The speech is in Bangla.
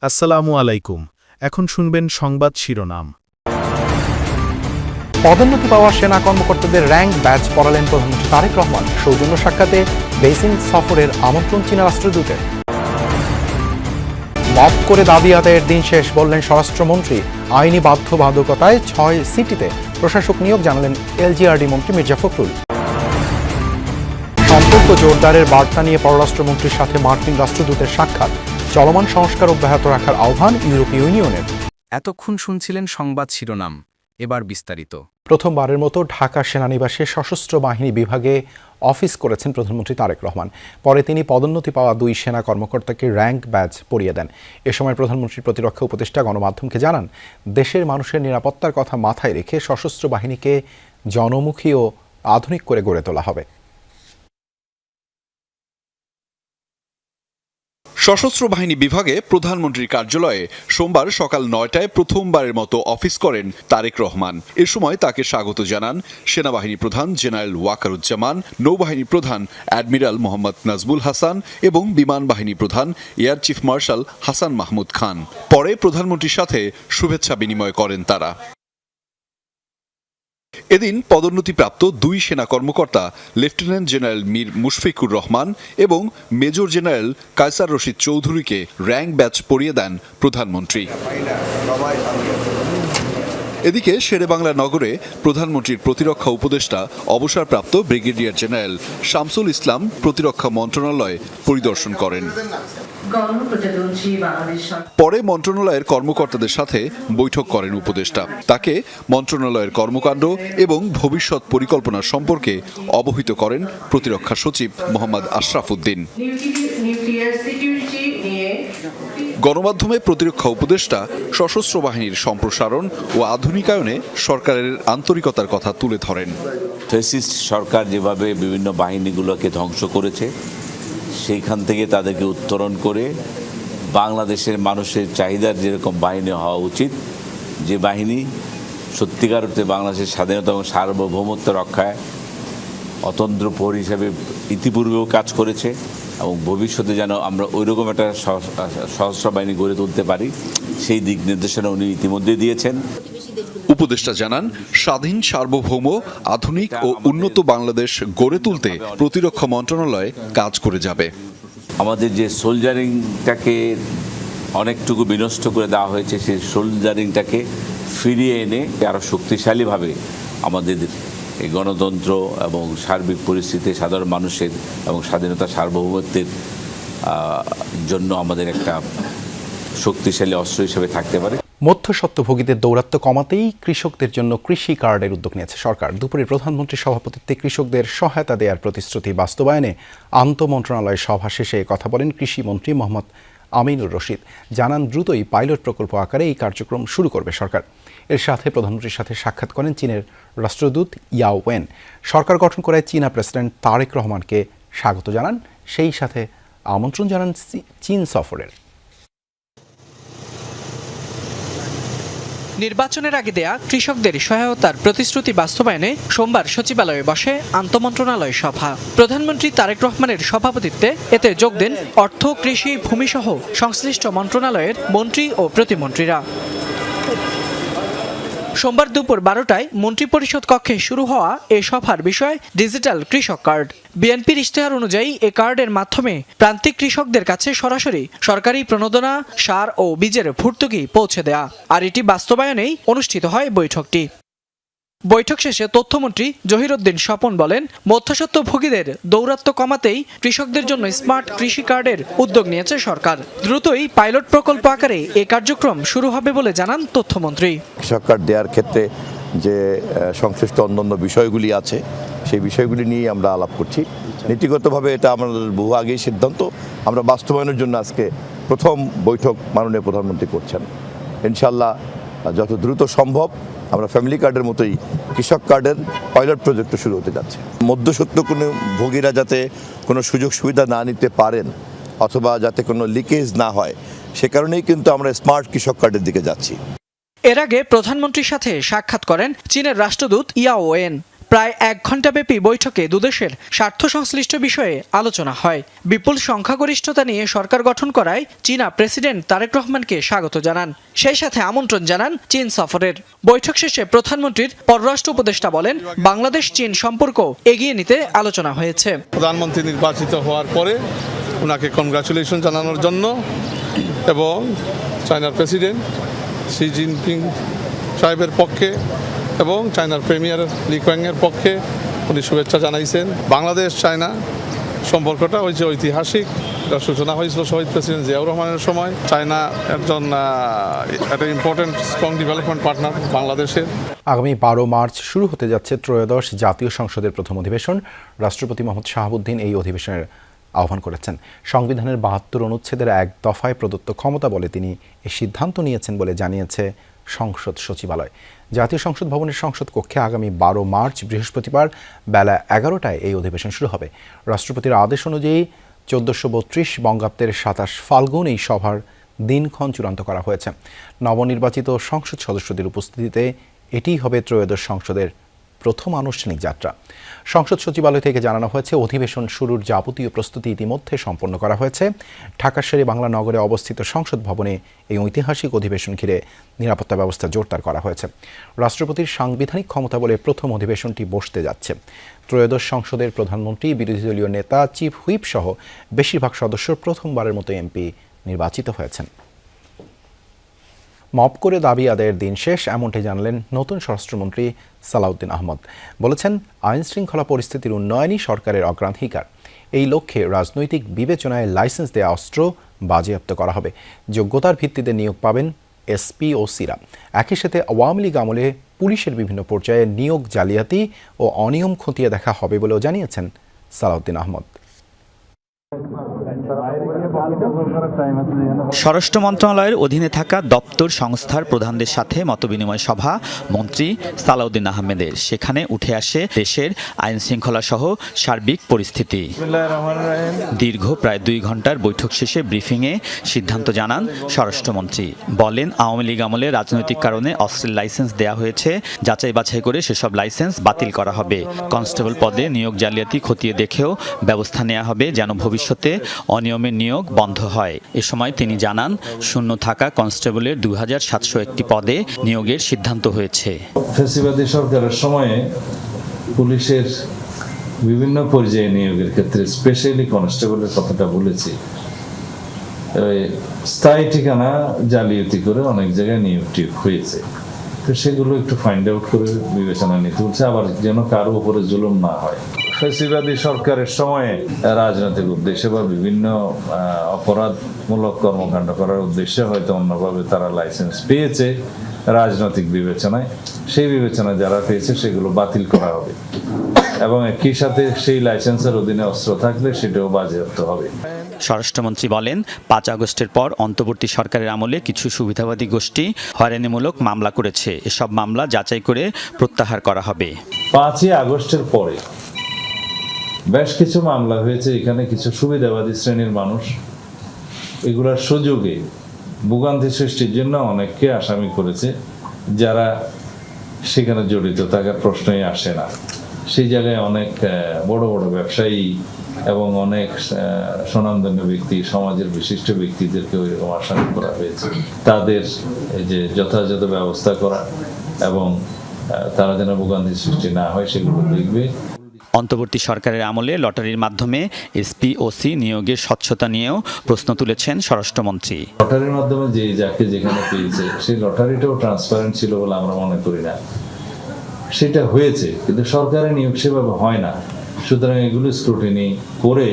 আসসালামু আলাইকুম। এখন শুনবেন সংবাদ শিরোনাম। পদোন্নতি পাওয়া সেনা কর্মকর্তাদের র্যাঙ্ক ব্যাচ পড়ালেন প্রধানমন্ত্রী তারেক রহমান। সৌজন্য সাক্ষাতে বেইজিং সফরের আমন্ত্রণ চীনা রাষ্ট্রদূতের। মত করে দাবি আদায়ের দিন শেষ, বললেন স্বরাষ্ট্রমন্ত্রী। আইনি বাধ্যবাধকতায় 6 সিটিতে প্রশাসক নিয়োগ, জানালেন এলজিআরডি মন্ত্রী মির্জা ফখরুল। সম্পর্ক জোরদারের বার্তা নিয়ে পররাষ্ট্রমন্ত্রীর সাথে মার্কিন রাষ্ট্রদূতের সাক্ষাৎ। চলমান সংস্কার অব্যাহত রাখার আহ্বান ইউরোপীয় ইউনিয়নের। এতক্ষণ শুনছিলেন সংবাদ শিরোনাম, এবার বিস্তারিত। প্রথমবারের মতো ঢাকা সেনানিবাসে সশস্ত্র বাহিনী বিভাগে অফিস করেছেন প্রধানমন্ত্রী তারেক রহমান। পরে তিনি পদোন্নতি পাওয়া 2 সেনা কর্মকর্তাকে র্যাঙ্ক ব্যাজ পরিয়ে দেন। এ সময় প্রধানমন্ত্রীর প্রতিরক্ষা উপদেষ্টা গণমাধ্যমকে জানান, দেশের মানুষের নিরাপত্তার কথা মাথায় রেখে সশস্ত্র বাহিনীকে জনমুখী ও আধুনিক করে গড়ে তোলা হবে। সশস্ত্র বাহিনী বিভাগে প্রধানমন্ত্রীর কার্যালয়ে সোমবার সকাল 9টায় প্রথমবারের মতো অফিস করেন তারেক রহমান। এ সময় তাকে স্বাগত জানান সেনাবাহিনী প্রধান জেনারেল ওয়াকারুজ্জামান, নৌবাহিনী প্রধান অ্যাডমিরাল মোহাম্মদ নাজমুল হাসান এবং বিমান বাহিনী প্রধান air chief marshal Hasan Mahmud Khan. পরে প্রধানমন্ত্রীর সাথে শুভেচ্ছা বিনিময় করেন তারা। এদিন পদোন্নতিপ্রাপ্ত 2 সেনা কর্মকর্তা লেফটেন্যান্ট জেনারেল মীর মুশফিকুর রহমান এবং মেজর জেনারেল কায়সার রশিদ চৌধুরীকে র্যাঙ্ক ব্যাচ পরিয়ে দেন প্রধানমন্ত্রী। এদিকে শেরেবাংলা নগরে প্রধানমন্ত্রীর প্রতিরক্ষা উপদেষ্টা অবসরপ্রাপ্ত ব্রিগেডিয়ার জেনারেল শামসুল ইসলাম প্রতিরক্ষা মন্ত্রণালয় পরিদর্শন করেন। পরে মন্ত্রণালয়ের কর্মকর্তাদের সাথে বৈঠক করেন উপদেষ্টা। তাকে মন্ত্রণালয়ের কর্মকাণ্ড এবং ভবিষ্যৎ পরিকল্পনা সম্পর্কে অবহিত করেন প্রতিরক্ষা সচিব মোহাম্মদ আশরাফ উদ্দিন। গণমাধ্যমে প্রতিরক্ষা উপদেষ্টা সশস্ত্র বাহিনীর সম্প্রসারণ ও আধুনিকায়নে সরকারের আন্তরিকতার কথা তুলে ধরেন। ফ্যাসিস্ট সরকার যেভাবে বিভিন্ন বাহিনীগুলোকে ধ্বংস করেছে, সেইখান থেকে তাদেরকে উত্তরণ করে বাংলাদেশের মানুষের চাহিদার যেরকম বাহিনী হওয়া উচিত, যে বাহিনী সত্যিকার অর্থে বাংলাদেশের স্বাধীনতা এবং সার্বভৌমত্ব রক্ষায় অতন্দ্র প্রহরী হিসাবে ইতিপূর্বেও কাজ করেছে এবং ভবিষ্যতে যেন আমরা ওইরকম একটা সশস্ত্র বাহিনী গড়ে তুলতে পারি, সেই দিক নির্দেশনা উনি ইতিমধ্যে দিয়েছেন। উপদেষ্টা জানান, স্বাধীন, সার্বভৌম, আধুনিক ও উন্নত বাংলাদেশ গড়ে তুলতে প্রতিরক্ষা মন্ত্রণালয় কাজ করে যাবে। আমাদের যে সোলজারিংটাকে অনেকটুকু বিনষ্ট করে দেওয়া হয়েছে, সেই সোলজারিংটাকে ফিরিয়ে এনে আরও শক্তিশালীভাবে আমাদের এই গণতন্ত্র এবং সার্বিক পরিস্থিতি সাধারণ মানুষের এবং স্বাধীনতা সার্বভৌমত্বের জন্য আমাদের একটা শক্তিশালী অস্ত্র হিসেবে থাকতে পারে। মধ্যস্বত্বভোগীদের দৌরাত্ম্য কমাতেই কৃষকদের জন্য কৃষি কার্ডের উদ্যোগ নিয়েছে সরকার। দুপুরে প্রধানমন্ত্রীর সভাপতিত্বে কৃষকদের সহায়তা দেওয়ার প্রতিশ্রুতি বাস্তবায়নে আন্তঃমন্ত্রণালয় সভা শেষে কথা বলেন কৃষিমন্ত্রী মোহাম্মদ আমিনুর রশিদ। জানান, দ্রুতই পাইলট প্রকল্প আকারে এই কার্যক্রম শুরু করবে সরকার। এর সাথে প্রধানমন্ত্রীর সাথে সাক্ষাৎ করেন চীনের রাষ্ট্রদূত ইয়াও ওয়েন। সরকার গঠন করায় চীনা প্রেসিডেন্ট তারেক রহমানকে স্বাগত জানান, সেই সাথে আমন্ত্রণ জানান চীন সফরের। নির্বাচনের আগে দেয়া কৃষকদের সহায়তার প্রতিশ্রুতি বাস্তবায়নে সোমবার সচিবালয়ে বসে আন্তঃমন্ত্রণালয় সভা। প্রধানমন্ত্রী তারেক রহমানের সভাপতিত্বে এতে যোগ দেন অর্থ, কৃষি, ভূমিসহ সংশ্লিষ্ট মন্ত্রণালয়ের মন্ত্রী ও প্রতিমন্ত্রীরা। সোমবার দুপুর 12টায় মন্ত্রিপরিষদ কক্ষে শুরু হওয়া এ সভার বিষয় ডিজিটাল কৃষক কার্ড। বিএনপির ইশতেহার অনুযায়ী এ কার্ডের মাধ্যমে প্রান্তিক কৃষকদের কাছে সরাসরি সরকারি প্রণোদনা, সার ও বীজের ভর্তুকি পৌঁছে দেয়া। আর এটি বাস্তবায়নেই অনুষ্ঠিত হয় বৈঠকটি। বৈঠক শেষে তথ্যমন্ত্রী জহিরুদ্দিন স্বপন বলেন, মধ্যস্বত্বভোগীদের দৌরাত্ম্য কমাতেই কৃষকদের জন্য স্মার্ট কৃষি কার্ডের উদ্যোগ নিয়েছে সরকার। দ্রুতই পাইলট প্রকল্প আকারে এ কার্যক্রম শুরু হবে বলে জানান তথ্যমন্ত্রী। কৃষক কার্ড দেওয়ার ক্ষেত্রে যে সংশ্লিষ্ট অন্যান্য বিষয়গুলি আছে, সেই বিষয়গুলি নিয়ে আমরা আলাপ করছি। নীতিগতভাবে এটা আমাদের বহু আগেই সিদ্ধান্ত, আমরা বাস্তবায়নের জন্য আজকে প্রথম বৈঠক মাননীয় প্রধানমন্ত্রী করছেন। ইনশাল্লাহ যত দ্রুত সম্ভব আমরা ফ্যামিলি কার্ডের মতোই কৃষক কার্ডের পাইলট প্রজেক্ট শুরু হতে যাচ্ছে। মধ্যস্বত্ব কোনো ভোগীরা যাতে কোনো সুযোগ সুবিধা না নিতে পারেন অথবা যাতে কোনো লিকেজ না হয়, সে কারণেই কিন্তু আমরা স্মার্ট কৃষক কার্ডের দিকে যাচ্ছি। এর আগে প্রধানমন্ত্রীর সাথে সাক্ষাৎ করেন চীনের রাষ্ট্রদূত ইয়াও ওয়েন। প্রায় 1 ঘণ্টাব্যাপী বৈঠকে দুদেশের স্বার্থ সংশ্লিষ্ট বিষয়ে আলোচনা হয়। বিপুল সংখ্যাগরিষ্ঠতা নিয়ে সরকার গঠন করায় চীনা প্রেসিডেন্ট তারেক রহমানকে স্বাগত জানান, সেই সাথে আমন্ত্রণ জানান চীন সফরের। বৈঠক শেষে প্রধানমন্ত্রীর পররাষ্ট্র উপদেষ্টা বলেন, বাংলাদেশ চীন সম্পর্ক এগিয়ে নিতে আলোচনা হয়েছে। প্রধানমন্ত্রী নির্বাচিত হওয়ার পরে ওনাকে কনগ্রাচুলেশন জানানোর জন্য এবং চায়নার প্রেসিডেন্ট শি জিনপিং সাহেবের পক্ষে এবং চায়নার প্রিমিয়ার লি কুয়াংয়ের পক্ষে উনি শুভেচ্ছা জানাইছেন। বাংলাদেশ চায়না সম্পর্কটা ওই যে ঐতিহাসিক, সূচনা হয়েছিল শহীদ প্রেসিডেন্ট জিয়াউর রহমানের সময়। চায়না একজন একটা ইম্পর্টেন্ট স্ট্রং ডেভেলপমেন্ট পার্টনার বাংলাদেশের। আগামী 12 মার্চ শুরু হতে যাচ্ছে ত্রয়োদশ জাতীয় সংসদের প্রথম অধিবেশন। রাষ্ট্রপতি মোহাম্মদ শাহাবুদ্দিন এই অধিবেশনের আহ্বান করেছেন। সংবিধানের 72 অনুচ্ছেদের 1 দফায় প্রদত্ত ক্ষমতা বলে তিনি এই সিদ্ধান্ত নিয়েছেন বলে জানিয়েছে সংসদ সচিবালয়। জাতীয় সংসদ ভবনের সংসদ কক্ষে আগামী 12 মার্চ বৃহস্পতিবার বেলা 11টায় এই অধিবেশন শুরু হবে। রাষ্ট্রপতির আদেশ অনুযায়ী 1432 বঙ্গাব্দের 27 ফাল্গুন এই সভার দিনক্ষণ চূড়ান্ত করা হয়েছে। নবনির্বাচিত সংসদ সদস্যদের উপস্থিতিতে এটিই হবে ত্রয়োদশ সংসদের প্রথম আনুষ্ঠানিক যাত্রা। সংসদ সচিবালয় থেকে জানানো হয়েছে, অধিবেশন শুরুর যাবতীয় প্রস্তুতি ইতিমধ্যে সম্পন্ন করা হয়েছে। ঢাকার শেরে বাংলা নগরে অবস্থিত সংসদ ভবনে এই ঐতিহাসিক অধিবেশন ঘিরে নিরাপত্তা ব্যবস্থা জোরদার করা হয়েছে। রাষ্ট্রপতির সাংবিধানিক ক্ষমতা বলে প্রথম অধিবেশনটি বসতে যাচ্ছে। ত্রয়োদশ সংসদের প্রধানমন্ত্রী, বিরোধী দলীয় নেতা, চিফ হুইপ সহ বেশিরভাগ সদস্য প্রথমবারের মতো এমপি নির্বাচিত হয়েছেন। মপ করে দাবি আদায়ের দিন শেষ, এমনটি জানালেন নতুন স্বরাষ্ট্রমন্ত্রী সালাউদ্দিন আহমদ। বলেছেন, আইন শৃঙ্খলা পরিস্থিতির উন্নয়নই সরকারের অগ্রাধিকার। এই লক্ষ্যে রাজনৈতিক বিবেচনায় লাইসেন্স দেওয়া অস্ত্র বাজেয়াপ্ত করা হবে। যোগ্যতার ভিত্তিতে নিয়োগ পাবেন এসপি ও সিরা। একই সাথে আওয়ামী লীগ আমলে পুলিশের বিভিন্ন পর্যায়ে নিয়োগ জালিয়াতি ও অনিয়ম খতিয়ে দেখা হবে বলেও জানিয়েছেন সালাউদ্দিন আহমদ। স্বরাষ্ট্র মন্ত্রণালয়ের অধীনে থাকা দপ্তর সংস্থার প্রধানদের সাথে মতবিনিময় সভা মন্ত্রী সালাউদ্দিন আহমেদের। সেখানে উঠে আসে দেশের আইন শৃঙ্খলা সহ সার্বিক পরিস্থিতি। দীর্ঘ প্রায় 2 ঘন্টার বৈঠক শেষে ব্রিফিংয়ে সিদ্ধান্ত জানান স্বরাষ্ট্রমন্ত্রী। বলেন, আওয়ামী লীগ আমলে রাজনৈতিক কারণে অস্ত্রের লাইসেন্স দেওয়া হয়েছে, যাচাই বাছাই করে সেসব লাইসেন্স বাতিল করা হবে। কনস্টেবল পদে নিয়োগ জালিয়াতি খতিয়ে দেখেও ব্যবস্থা নেওয়া হবে যেন ভবিষ্যতে অনিয়মের নিয়োগ বন্ধ হয়। এ সময় তিনি জানান, শূন্য থাকা কনস্টেবলের 2701টি পদে নিয়োগের সিদ্ধান্ত হয়েছে। ফ্যাসিবাদী সরকারের সময়ে পুলিশের বিভিন্ন পর্যায়ে নিয়োগের ক্ষেত্রে স্পেশালি কনস্টেবলের কথাটা বলেছি, স্থায়ী ঠিকানা জালিয়াতি করে অনেক জায়গায় নিয়োগ টিয়োগ হয়েছে। তো সেগুলো একটু ফাইন্ড আউট করে বিবেচনা নিতে হচ্ছে, আবার যেন কারো উপরে জুলুম না হয়। ফ্যাসিবাদী সরকারের সময়ে রাজনৈতিক উদ্দেশ্যে বা বিভিন্ন অপরাধমূলক কর্মকাণ্ড করার উদ্দেশ্যে হয়তো অন্যভাবে তারা লাইসেন্স পেয়েছে রাজনৈতিক বিবেচনায়। সেই বিবেচনায় যারা পেয়েছে সেগুলো বাতিল করা হবে এবং একই সাথে সেই লাইসেন্সের অধীনে অস্ত্র থাকলে সেটাও বাজেয়াপ্ত হবে। স্বরাষ্ট্রমন্ত্রী বলেন, 5 আগস্টের পর অন্তর্বর্তী সরকারের আমলে কিছু সুবিধাবাদী গোষ্ঠী হয়রানিমূলক মামলা করেছে। এসব মামলা যাচাই করে প্রত্যাহার করা হবে। 5 আগস্টের পরে বেশ কিছু মামলা হয়েছে, এখানে কিছু সুবিধাবাদী শ্রেণীর মানুষ এগুলার সুযোগে ভোগান্তি সৃষ্টির জন্য অনেককে আসামি করেছে, যারা সেখানে জড়িত থাকার প্রশ্নই আসে না। সেই জায়গায় অনেক বড় বড় ব্যবসায়ী এবং অনেক স্বনামধন্য ব্যক্তি, সমাজের বিশিষ্ট ব্যক্তিদেরকে ওইরকম আসামি করা হয়েছে। তাদের এই যে যথাযথ ব্যবস্থা করা এবং তারা যেন ভোগান্তি সৃষ্টি না হয় সেগুলো দেখবে। অন্তর্বর্তী সরকারের আমলে লটারির মাধ্যমে এসপি ও সি নিয়োগের স্বচ্ছতা নিয়েও প্রশ্ন তুলেছেন স্বরাষ্ট্রমন্ত্রী। লটারির মাধ্যমে যে যাকে যেখানে পেয়েছে সেই লটারিটাও ট্রান্সপারেন্ট ছিল বলে আমরা মনে করি না। সেটা হয়েছে, কিন্তু সরকারের নিয়োগ সেভাবে হয় না। সুতরাং এগুলো স্ক্রুটিনি করে